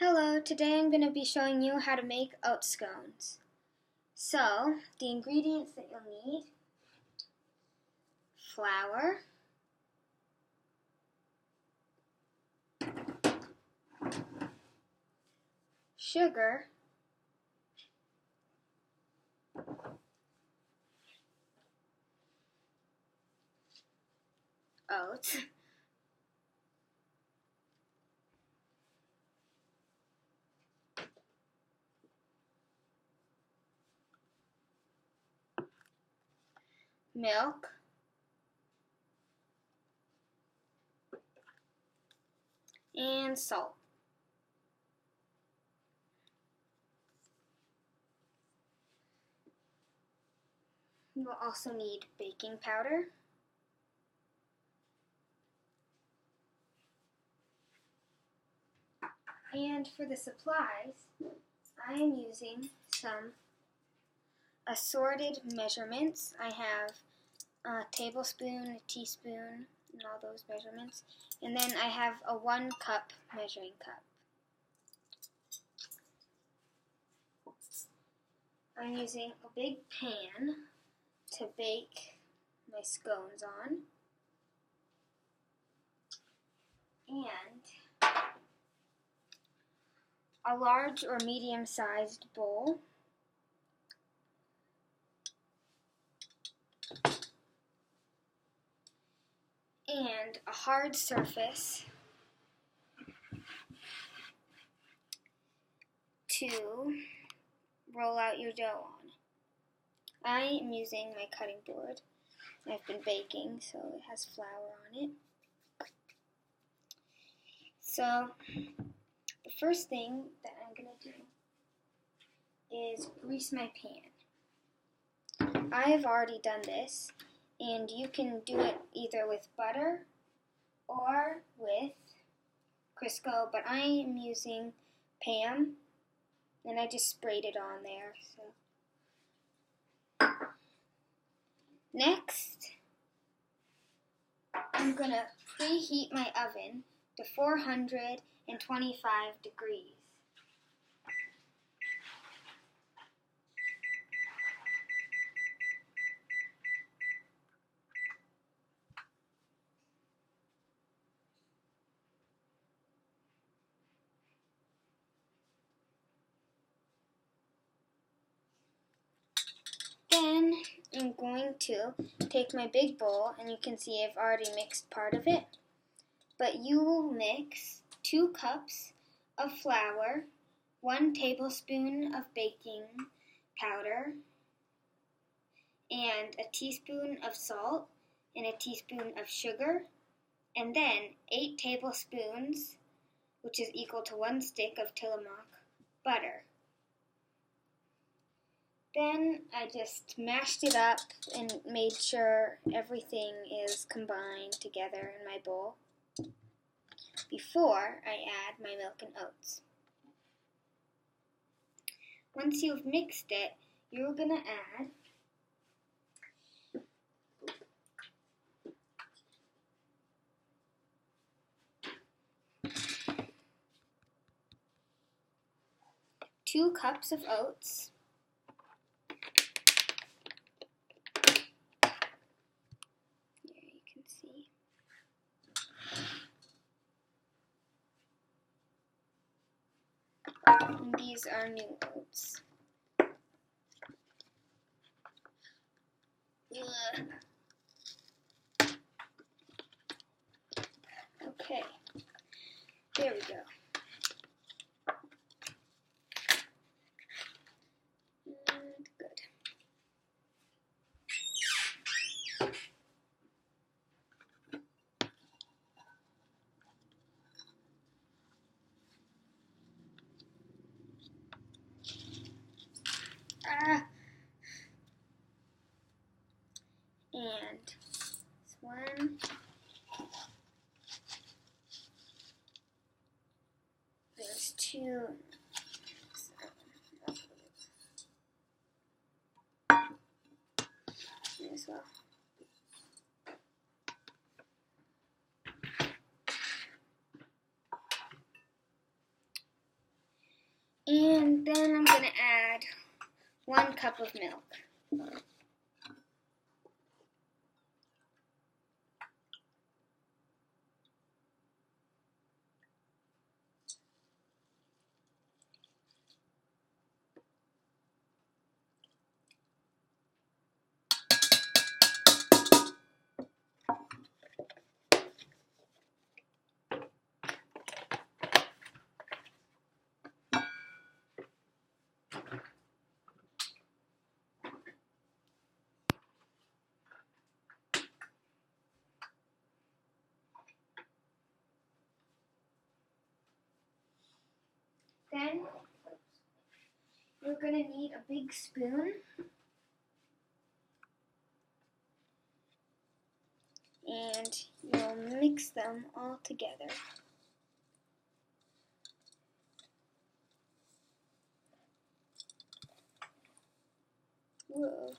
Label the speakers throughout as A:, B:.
A: Hello, today I'm going to be showing you how to make oat scones. So, the ingredients that you'll need: flour, sugar, oats, milk, and salt. You will also need baking powder, and for the supplies, I am using some assorted measurements. I have a tablespoon, a teaspoon, and all those measurements. And then I have a 1 cup measuring cup. I'm using a big pan to bake my scones on, and a large or medium-sized bowl, and a hard surface to roll out your dough on. I am using my cutting board. I've been baking, so it has flour on it. So, the first thing that I'm going to do is grease my pan. I have already done this, and you can do it either with butter or with Crisco, but I am using Pam, and I just sprayed it on there. So next, I'm going to preheat my oven to 425 degrees. Then I'm going to take my big bowl, and you can see I've already mixed part of it. But you will mix 2 cups of flour, 1 tablespoon of baking powder, and a teaspoon of salt, and a teaspoon of sugar, and then 8 tablespoons, which is equal to 1 stick of Tillamook butter. Then I just mashed it up and made sure everything is combined together in my bowl before I add my milk and oats. Once you've mixed it, you're going to add two cups of oats, here you can see, and these are new oats. Ugh. Okay, there we go. And good. And this one. There's 2. As well. And then I'm going to add 1 cup of milk. Then you're going to need a big spoon and you'll mix them all together. Whoa.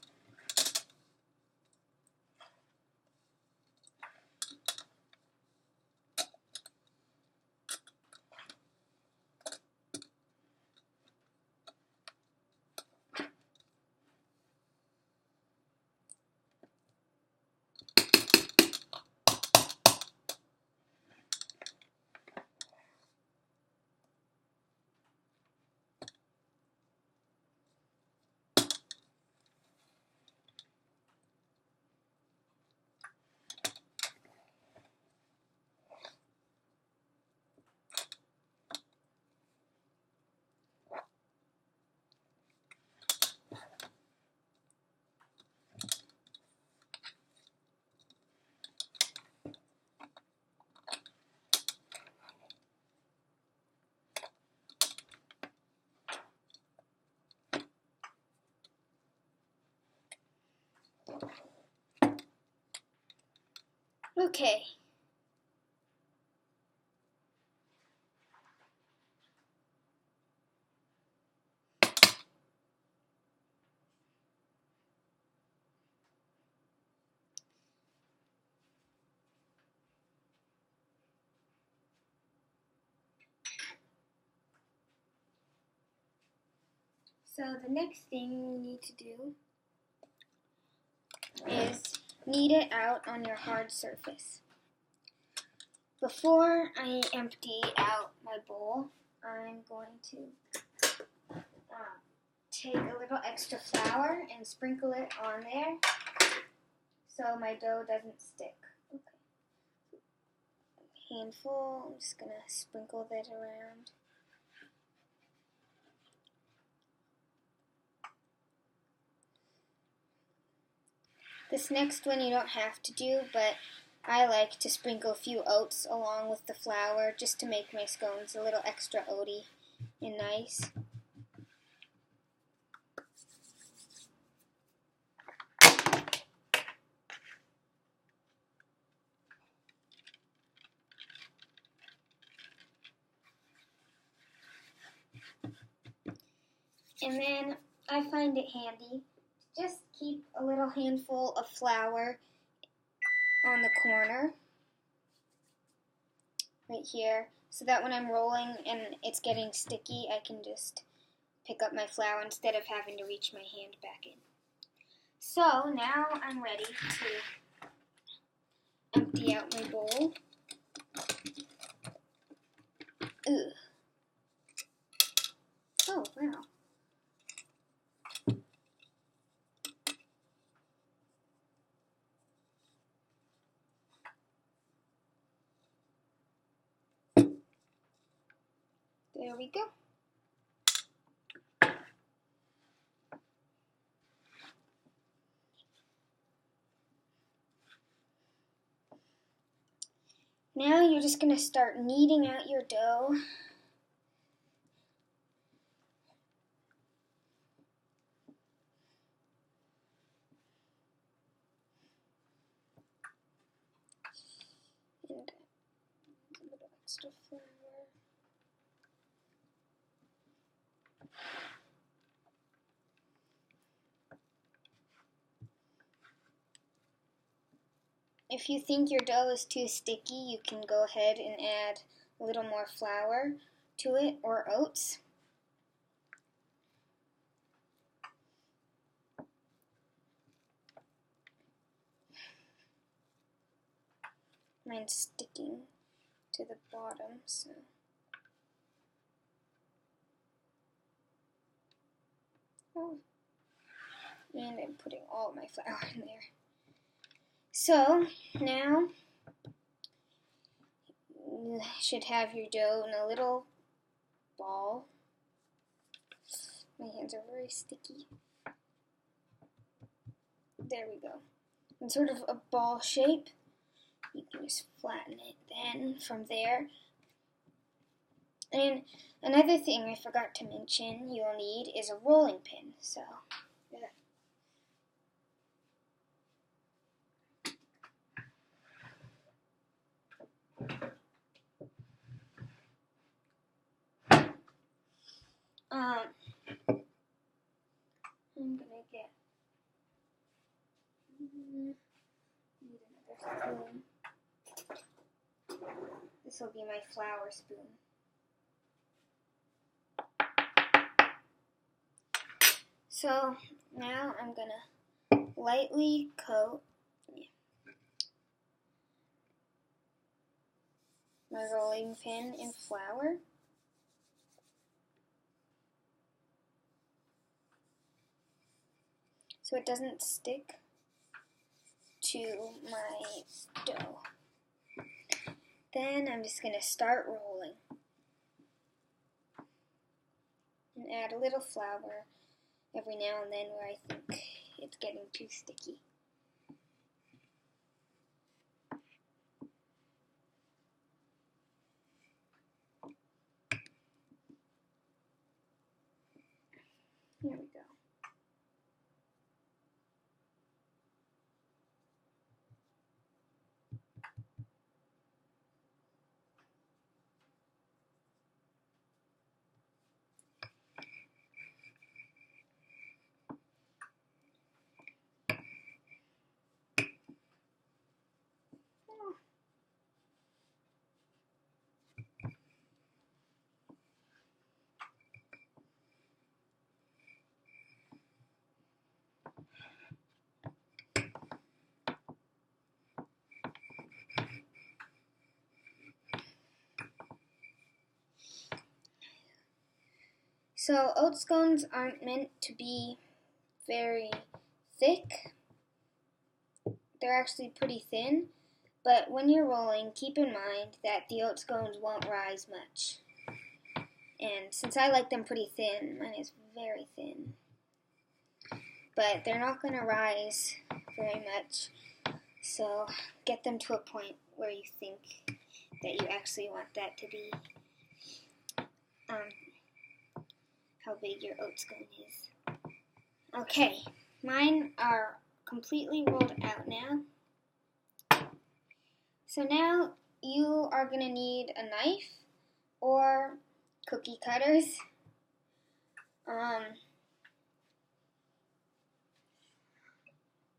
A: Okay. So the next thing we need to do is knead it out on your hard surface. Before I empty out my bowl, I'm going to take a little extra flour and sprinkle it on there so my dough doesn't stick. Okay. A handful, I'm just going to sprinkle that around. This next one you don't have to do, but I like to sprinkle a few oats along with the flour just to make my scones a little extra oaty and nice. And then I find it handy to just keep a little handful of flour on the corner right here so that when I'm rolling and it's getting sticky, I can just pick up my flour instead of having to reach my hand back in. So now I'm ready to empty out my bowl. Ugh. Oh, wow. There we go. Now you're just going to start kneading out your dough. And a little extra flour. If you think your dough is too sticky, you can go ahead and add a little more flour to it or oats. Mine's sticking to the bottom, so. Oh. And I'm putting all my flour in there. So, now you should have your dough in a little ball. My hands are very sticky. There we go. In sort of a ball shape. You can just flatten it then from there. And another thing I forgot to mention you'll need is a rolling pin. So, yeah. I'm gonna get need another spoon. This will be my flour spoon. So now I'm gonna lightly coat my rolling pin in flour. So it doesn't stick to my dough. Then I'm just going to start rolling and add a little flour every now and then where I think it's getting too sticky. Here we go. So oat scones aren't meant to be very thick. They're actually pretty thin, but when you're rolling, keep in mind that the oat scones won't rise much. And since I like them pretty thin, mine is very thin. But they're not going to rise very much, so get them to a point where you think that you actually want that to be how big your oat scone is. Okay, mine are completely rolled out now. So now you are going to need a knife or cookie cutters.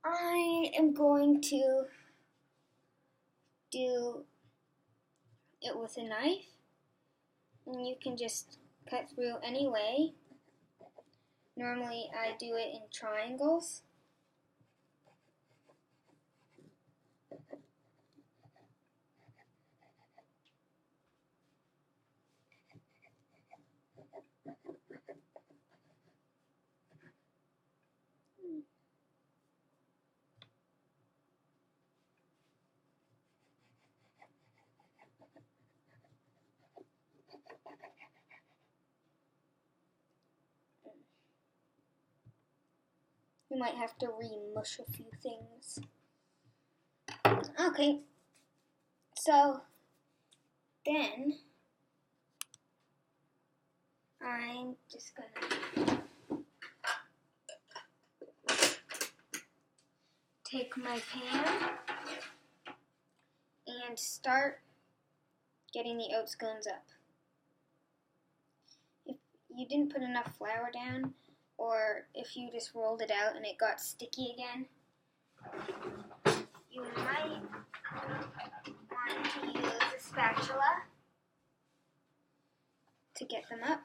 A: I am going to do it with a knife, and you can just cut through any way. Normally I do it in triangles. You might have to remush a few things. Okay, so then I'm just gonna take my pan and start getting the oat scones up. If you didn't put enough flour down, or if you just rolled it out and it got sticky again, you might want to use a spatula to get them up.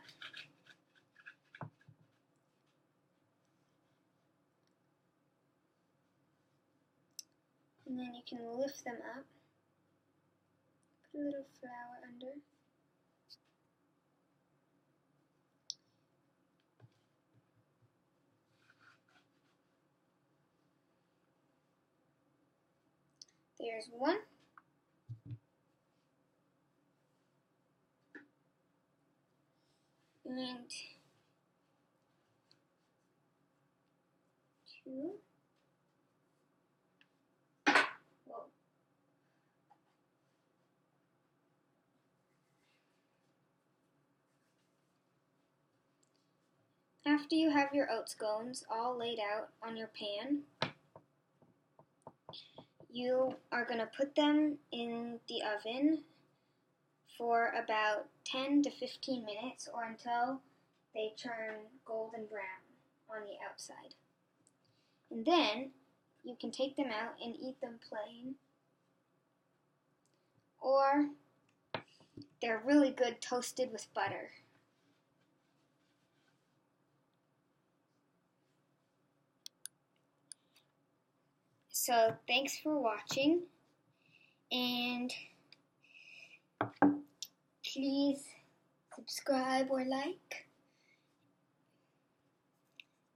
A: And then you can lift them up. a little flour under. There's one. And two. Whoa. After you have your oat scones all laid out on your pan, you are going to put them in the oven for about 10 to 15 minutes or until they turn golden brown on the outside. And then you can take them out and eat them plain, or they're really good toasted with butter. So thanks for watching, and please subscribe or like.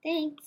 A: Thanks.